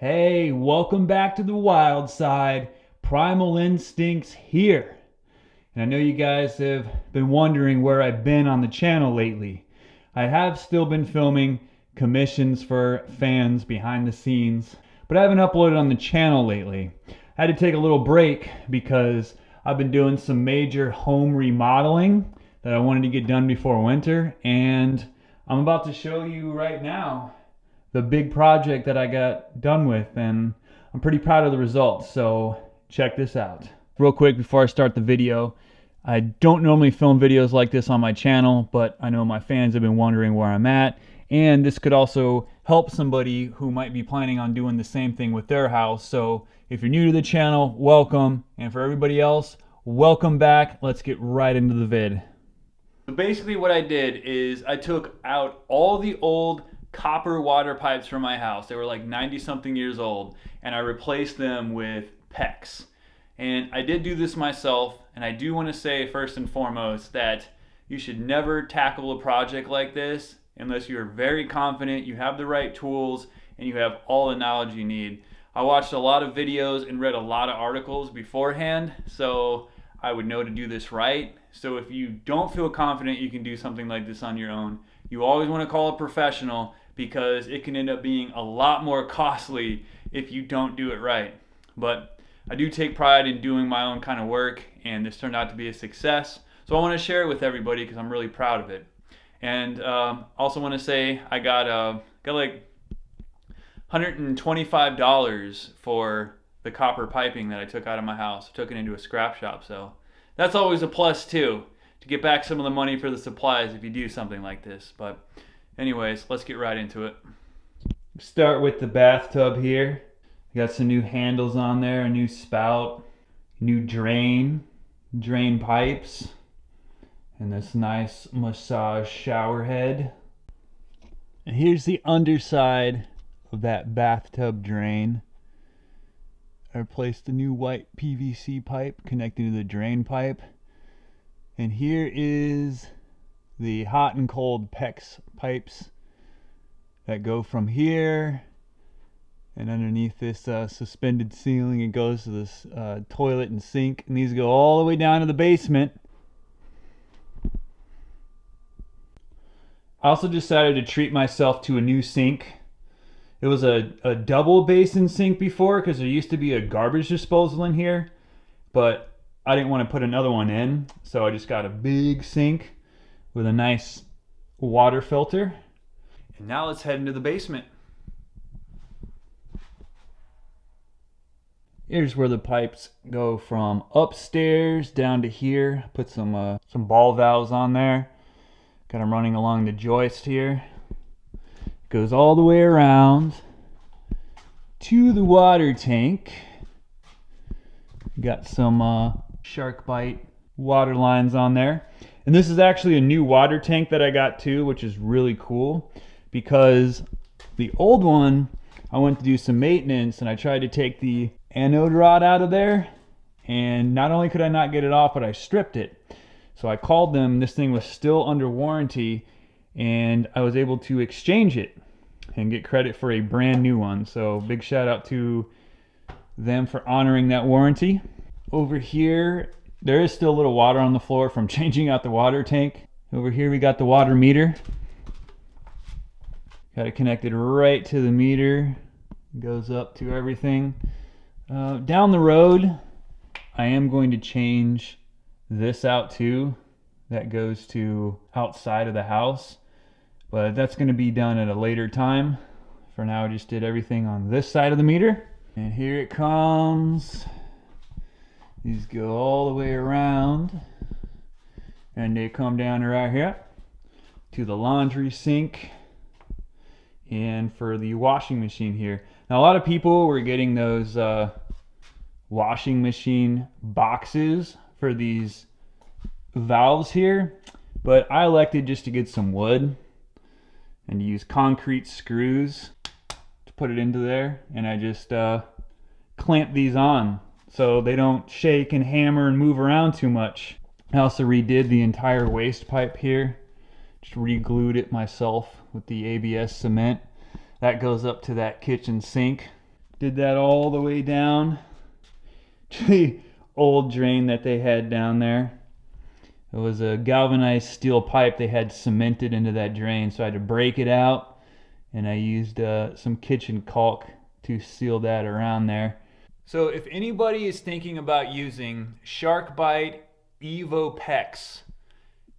Hey, welcome back to the wild side. Primal Instincts here. And I know you guys have been wondering where I've been on the channel lately. I have still been filming commissions for fans behind the scenes, but I haven't uploaded on the channel lately. I had to take a little break because I've been doing some major home remodeling that I wanted to get done before winter, and I'm about to show you right now the big project that I got done with, and I'm pretty proud of the results, so check this out. Real quick before I start the video, I don't normally film videos like this on my channel, but I know my fans have been wondering where I'm at, and this could also help somebody who might be planning on doing the same thing with their house. So if you're new to the channel, welcome, and for everybody else, welcome back. Let's get right into the vid. So basically what I did is I took out all the old copper water pipes from my house. They were like 90 something years old, and I replaced them with PEX. And I did do this myself, and I do want to say first and foremost that you should never tackle a project like this unless you're very confident you have the right tools and you have all the knowledge you need. I watched a lot of videos and read a lot of articles beforehand, so I would know to do this right. So if you don't feel confident you can do something like this on your own, you always want to call a professional, because it can end up being a lot more costly if you don't do it right. But I do take pride in doing my own kind of work, and this turned out to be a success. So I want to share it with everybody because I'm really proud of it. And also want to say I got like $125 for the copper piping that I took out of my house. I took it into a scrap shop, so that's always a plus too, to get back some of the money for the supplies if you do something like this. But anyways, let's get right into it. Start with the bathtub here. Got some new handles on there, a new spout, new drain pipes, and this nice massage shower head. And here's the underside of that bathtub drain. I replaced the new white PVC pipe connecting to the drain pipe. And here is the hot and cold PEX pipes that go from here and underneath this suspended ceiling. It goes to this toilet and sink, and these go all the way down to the basement. I also decided to treat myself to a new sink. It was a double basin sink before because there used to be a garbage disposal in here, but I didn't want to put another one in, so I just got a big sink with a nice water filter. And now let's head into the basement. Here's where the pipes go from upstairs down to here. Put some ball valves on there. Got them running along the joist here. Goes all the way around to the water tank. Got some shark bite water lines on there. And this is actually a new water tank that I got too, which is really cool, because the old one, I went to do some maintenance and I tried to take the anode rod out of there, and not only could I not get it off, but I stripped it. So I called them. This thing was still under warranty, and I was able to exchange it and get credit for a brand new one. So big shout out to them for honoring that warranty. Over here, there is still a little water on the floor from changing out the water tank. Over here we got the water meter. Got it connected right to the meter. Goes up to everything. Down the road, I am going to change this out too. That goes to outside of the house, but that's going to be done at a later time. For now, I just did everything on this side of the meter. And here it comes. These go all the way around, and they come down right here to the laundry sink and for the washing machine here. Now a lot of people were getting those washing machine boxes for these valves here, but I elected just to get some wood and use concrete screws to put it into there, and I just clamp these on so they don't shake and hammer and move around too much. I also redid the entire waste pipe here. Just re-glued it myself with the ABS cement. That goes up to that kitchen sink. Did that all the way down to the old drain that they had down there. It was a galvanized steel pipe they had cemented into that drain, so I had to break it out, and I used some kitchen caulk to seal that around there. So if anybody is thinking about using SharkBite Evo PEX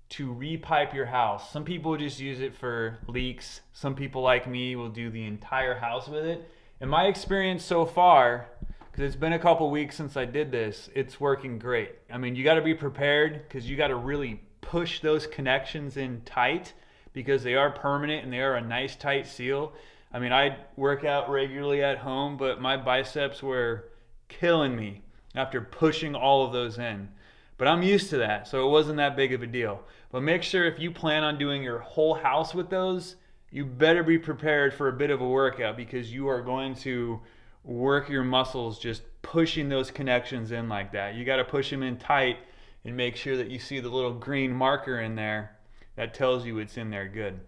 to repipe your house, some people just use it for leaks. Some people like me will do the entire house with it. In my experience so far, because it's been a couple weeks since I did this, it's working great. I mean, you got to be prepared because you got to really push those connections in tight because they are permanent and they are a nice tight seal. I mean, I work out regularly at home, but my biceps were killing me after pushing all of those in. But I'm used to that, so it wasn't that big of a deal. But make sure if you plan on doing your whole house with those, you better be prepared for a bit of a workout because you are going to work your muscles just pushing those connections in like that. You got to push them in tight and make sure that you see the little green marker in there that tells you it's in there good.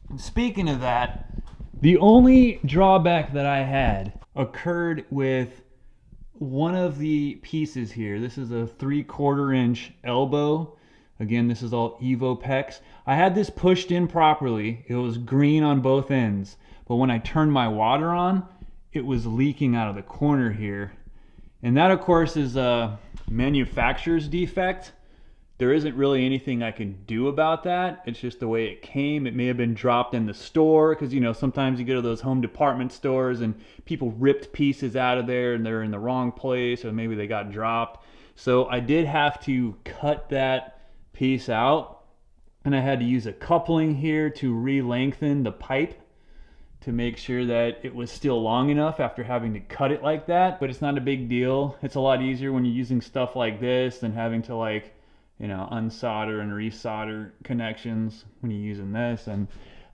And speaking of that, the only drawback that I had occurred with one of the pieces here. This is a 3/4 inch elbow. Again, this is all Evo PEX. I had this pushed in properly. It was green on both ends. But when I turned my water on, it was leaking out of the corner here. And that, of course, is a manufacturer's defect. There isn't really anything I can do about that. It's just the way it came. It may have been dropped in the store because, you know, sometimes you go to those home department stores and people ripped pieces out of there and they're in the wrong place, or maybe they got dropped. So I did have to cut that piece out, and I had to use a coupling here to re-lengthen the pipe to make sure that it was still long enough after having to cut it like that. But it's not a big deal. It's a lot easier when you're using stuff like this than having to, like, you know, unsolder and resolder connections when you're using this. And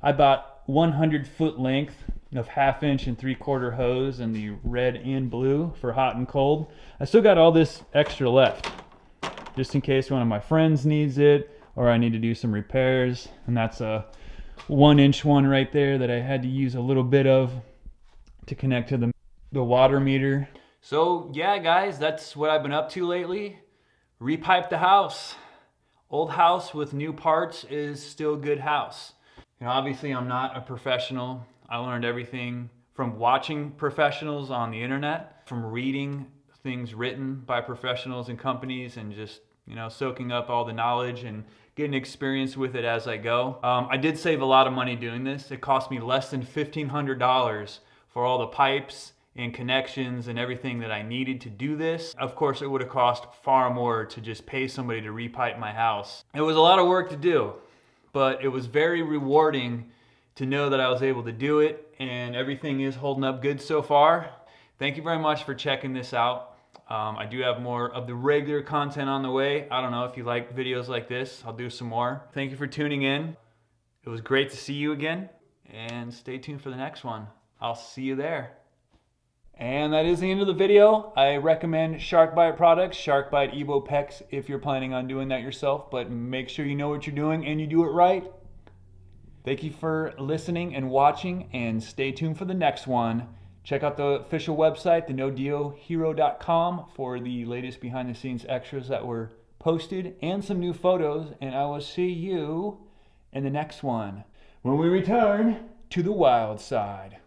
I bought 100-foot length of 1/2 inch and 3/4 hose in the red and blue for hot and cold. I still got all this extra left just in case one of my friends needs it or I need to do some repairs. And that's a 1-inch one right there that I had to use a little bit of to connect to the water meter. So yeah, guys, that's what I've been up to lately. Repipe the house. Old house with new parts is still good house. You know, obviously I'm not a professional. I learned everything from watching professionals on the internet, from reading things written by professionals and companies, and just, you know, soaking up all the knowledge and getting experience with it as I go. I did save a lot of money doing this. It cost me less than $1,500 for all the pipes and connections and everything that I needed to do this. Of course, it would have cost far more to just pay somebody to repipe my house. It was a lot of work to do, but it was very rewarding to know that I was able to do it, and everything is holding up good so far. Thank you very much for checking this out. I do have more of the regular content on the way. I don't know if you like videos like this, I'll do some more. Thank you for tuning in. It was great to see you again, and stay tuned for the next one. I'll see you there. And that is the end of the video. I recommend SharkBite products, SharkBite Evo PEX, if you're planning on doing that yourself, but make sure you know what you're doing and you do it right. Thank you for listening and watching, and stay tuned for the next one. Check out the official website, thenodeohero.com, for the latest behind the scenes extras that were posted and some new photos, and I will see you in the next one when we return to the wild side.